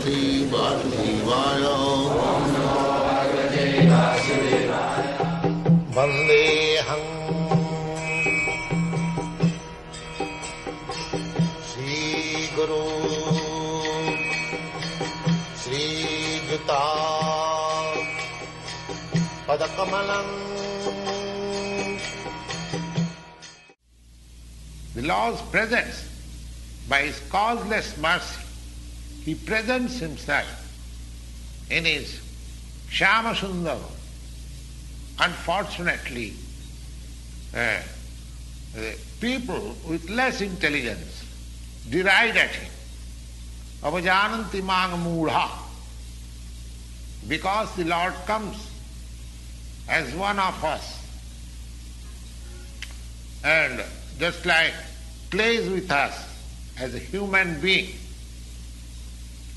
Bhagavate Vasudevaya. Vandeham Shri Guru Shri Juta Padakamalam. The Lord's presence, by His causeless mercy, He presents Himself in His Shyama Sundar. Unfortunately, the people with less intelligence deride at Him. Avajananti mang mudha. Because the Lord comes as one of us, and just like plays with us as a human being.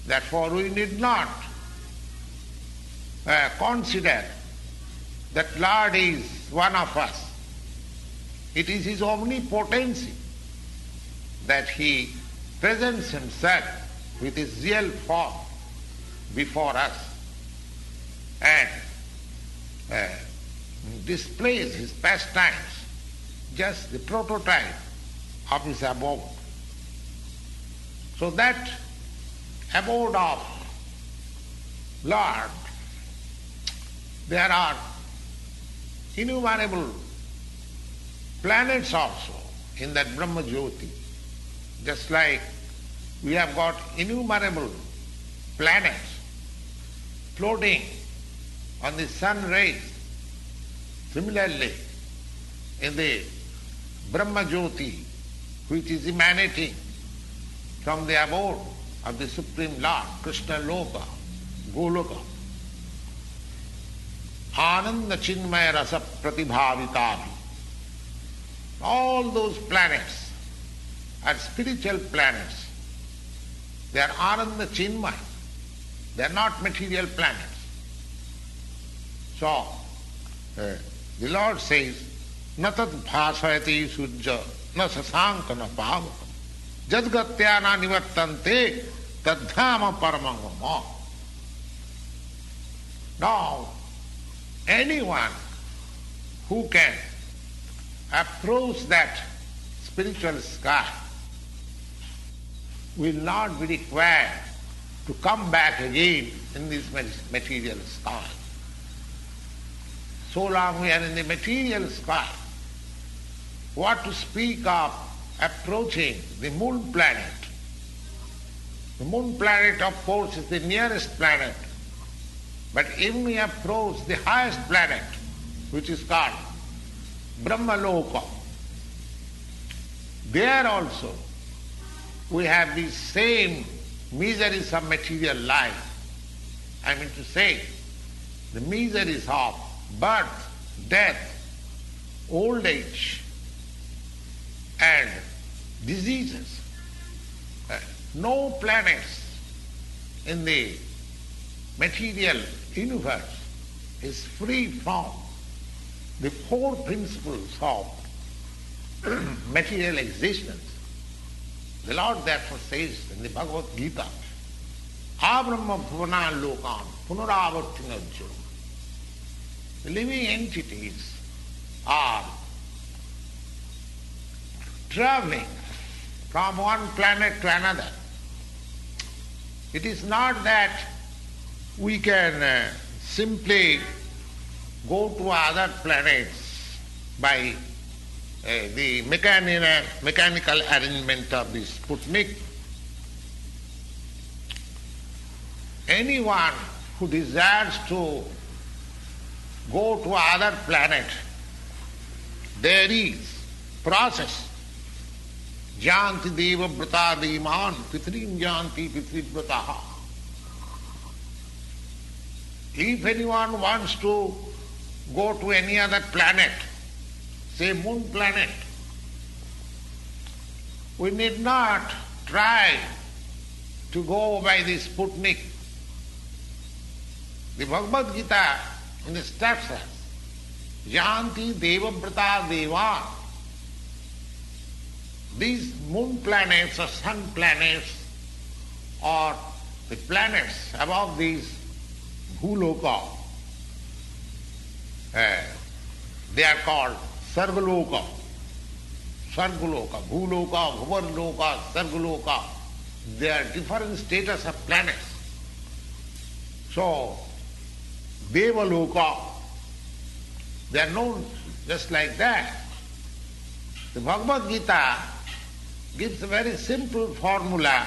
Therefore we need not consider that Lord is one of us. It is His omnipotency that He presents Himself with His real form before us and displays His pastimes, just the prototype of His abode. So that abode of Lord, there are innumerable planets also in that Brahma Jyoti. Just like we have got innumerable planets floating on the sun rays, similarly in the Brahma Jyoti, which is emanating from the abode of the Supreme Lord, Krishna Loka, Goloka, Ananda Chinmaya Rasa Pratibhavitavi. All those planets are spiritual planets. They are Ananda Chinmaya. They are not material planets. So, the Lord says, na tad bhasayati sujja na sasanka na pavaka jadgatya na nivartante tadhama paramangama. Now, anyone who can approach that spiritual sky will not be required to come back again in this material sky. So long we are in the material sky, what to speak of approaching the moon planet? The moon planet, of course, is the nearest planet. But even we approach the highest planet, which is called Brahmaloka, there also we have the same miseries of material life. I mean to say, the miseries of birth, death, old age, and diseases. No planets in the material universe is free from the four principles of material existence. The Lord therefore says in the Bhagavad-gita, Abrahma bhuvana lokan punaravartinajyo. The living entities are traveling from one planet to another. It is not that we can simply go to other planets by the mechanical arrangement of the Sputnik. Anyone who desires to go to other planet, there is process. Janti deva brata devan pitrim janti pitribrataha. If anyone wants to go to any other planet, say moon planet, we need not try to go by the Sputnik. The Bhagavad-gita in the steps says, Janti devabrata devan. These moon planets or sun planets or the planets above these Bhuloka, they are called Sarvaloka. Sarvaloka, Bhuloka, Bhuvarloka, Sarvaloka. They are different status of planets. So, Devaloka, they are known just like that. The Bhagavad-gita gives a very simple formula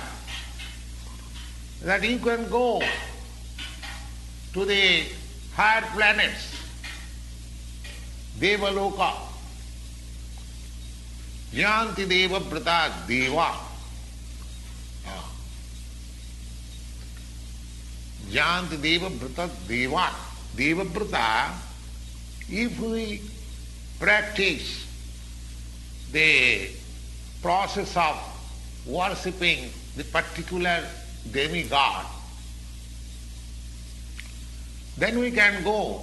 that you can go to the higher planets, Devaloka, Janti Deva Brata Deva. Janti Deva Brata Deva. Deva Brata, if we practice the process of worshipping the particular demigod, then we can go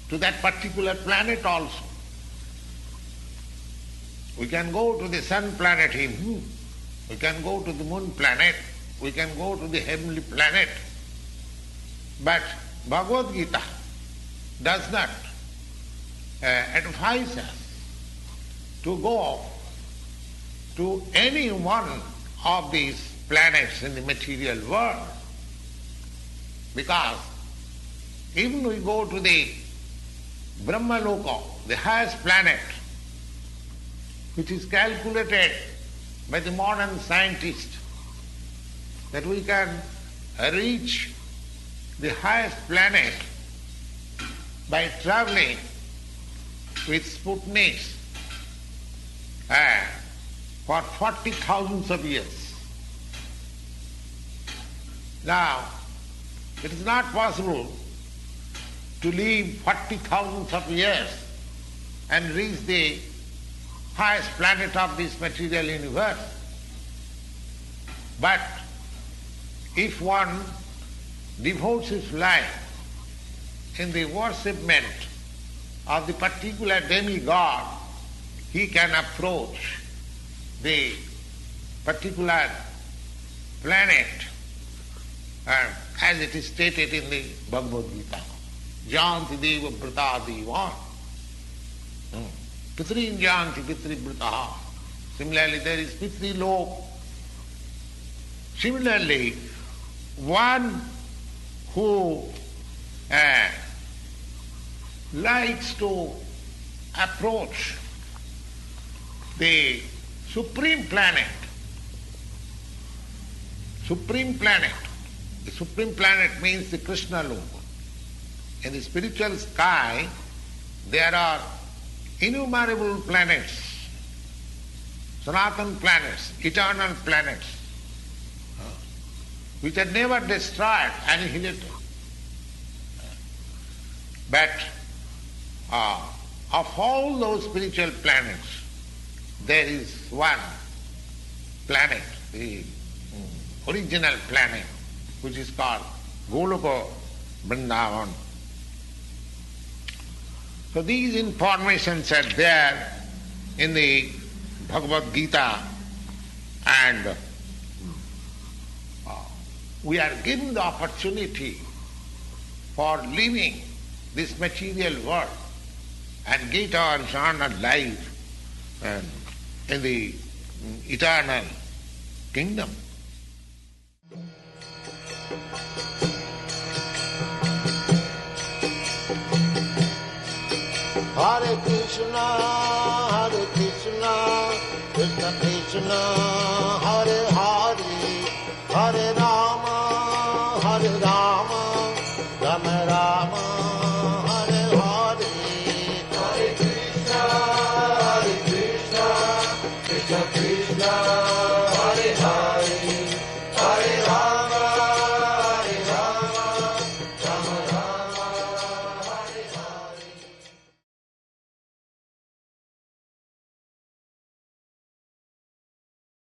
to that particular planet also. We can go to the sun planet, we can go to the moon planet, we can go to the heavenly planet. But Bhagavad-gita does not advise us to go to any one of these planets in the material world, because even we go to the Brahmaloka, the highest planet, which is calculated by the modern scientist, that we can reach the highest planet by traveling with Sputniks for 40,000 of years. Now, it is not possible to live 40,000 of years and reach the highest planet of this material universe. But if one devotes his life in the worshipment of the particular demigod, he can approach the particular planet as it is stated in the Bhagavad-gita. Janti Deva Brata Deva. h3n Janti Pitri Brata. Similarly, there is Pitri Lok. Similarly, one who likes to approach the supreme planet, the supreme planet means the Krishna Loka. In the spiritual sky, there are innumerable planets, Sanatan planets, eternal planets, which are never destroyed, annihilated. But of all those spiritual planets, there is one planet, the original planet, which is called Goloka Vrindavan. So these informations are there in the Bhagavad-gita, and we are given the opportunity for living this material world and get our eternal life in the eternal kingdom. Hare Krishna, Krishna Krishna,